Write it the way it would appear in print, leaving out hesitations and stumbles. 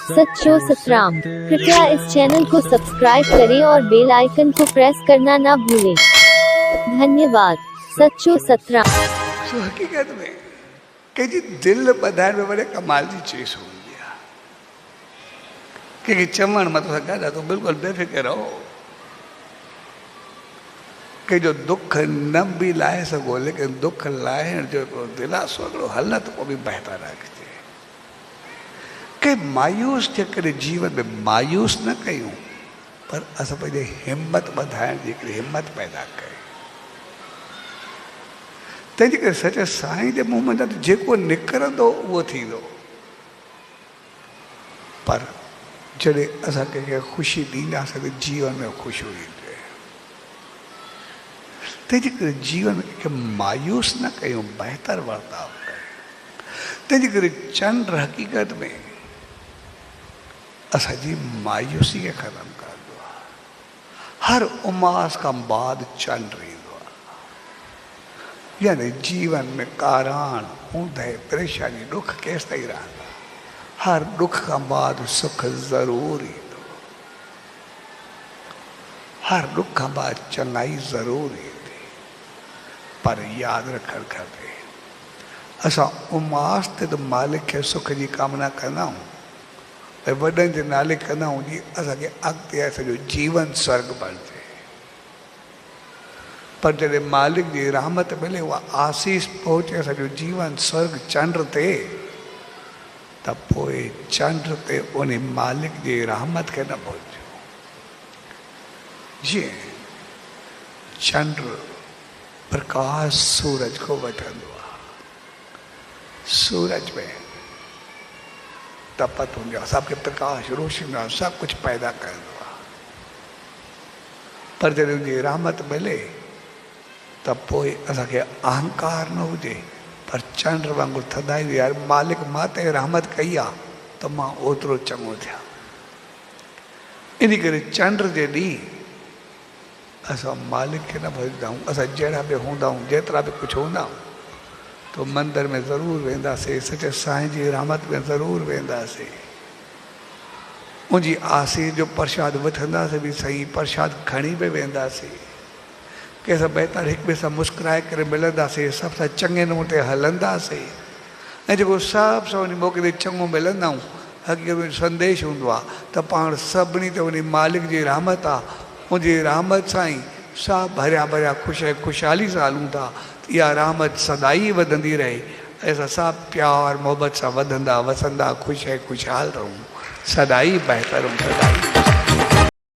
सच्चो सतराम। कृपया इस चैनल को सब्सक्राइब करें और बेल आइकन को प्रेस करना ना भूलें। धन्यवाद। सच्चो सतराम। सो हकीकत में कि जी दिल बधाइण में बड़े कमाल जी चीज हूंदी आहे कि चवण मत ॻाल्हि तो बिल्कुल बेफ़िक्र रहो कि जो दुख न भी लाहे सको, लेकिन दुख लाहिण जो दिलासो हिकिड़ो हल त पोइ बि बहितर रखिजे। कि मायूस थिए करे जीवन में मायूस न कयूं, पर असां पंहिंजी हिम्मत वधाइण जी हिकिड़ी हिम्मत पैदा कयूं। तंहिंजे करे सच साईं जे मुंहं मां जेको निकिरंदो उहो थींदो, पर जॾहिं असां कंहिंखे ख़ुशी ॾींदासीं त जीवन में ख़ुशियूं ईंदियूं। तंहिंजे करे जीवन में कंहिंखे मायूस न कयूं, बहितर वर्ताव कयूं। तंहिंजे करे चंड हक़ीक़त में असांजी मायूसी खे ख़तमु कंदो आहे। हर उमास खां बाद चंड ईंदो आहे। यानी जीवन में काराण ऊंधे परेशानी दुख केसि ताईं रहंदा, हर दुख खां बाद सुख ज़रूर ईंदो, हर दुख खां बाद चङाई ज़रूर ईंदी। पर यादि रखणु खपे असां उमास ते त मालिक खे सुख जी कामना कंदा आहियूं, ऐं वॾनि जे नाले कंदा आहियूं जी असांखे अॻिते असांजो जीवन स्वर्ग बणिजे। पर जॾहिं मालिक जी रहमत मिले, उहा आसीस पहुचे असांजो जीवन स्वर्ग चंड ते, त पोइ चंड ते उन मालिक जी रहमत खे न पहुचो। जीअं चंड प्रकाश सूरज को वठंदो आहे, सूरज में तपत हूंदी आहे, सभु प्रकाश रोशनी सभु कुझु पैदा कंदो आहे। पर जॾहिं उनजी रहमत मिले त पोइ असांखे अहंकार न हुजे, पर चंड वांगुरु थधाई यार मालिक मां ते रहमत कई आहे त मां ओतिरो चङो थिया। इन करे चंड जे ॾींहुं असां मालिक खे न भॼंदा आहियूं। असां जहिड़ा बि हूंदा आहियूं, जेतिरा बि कुझु हूंदा आहियूं, तो मंदर में ज़रूरु वेंदासीं, सचे साईं जी रहमत में ज़रूरु वेंदासीं। मुंहिंजी आसीस जो प्रसाद वठंदासीं बि सही, प्रसाद खणी बि वेंदासीं। कंहिंसां बहितर हिक ॿिए सां मुस्कुराए करे मिलंदासीं, सभ सां चङे नमूने हलंदासीं। ऐं जेको सभ सां उन मौक़े ते चङो मिलंदा आहियूं, हक़ीक़त में संदेश हूंदो आहे त पाण सभिनी ते उन मालिक जी रहमत आहे। मुंहिंजी रहमत सां ई सभु भरिया भरिया ख़ुशि ख़ुशहाली सां हलूं था। इहा रहमत सदाई वधंदी रहे, ऐं सभु प्यार मोहबत सां वधंदा वसंदा ख़ुशि ख़ुशहाल रहूं, सदाई बहितर सदाई।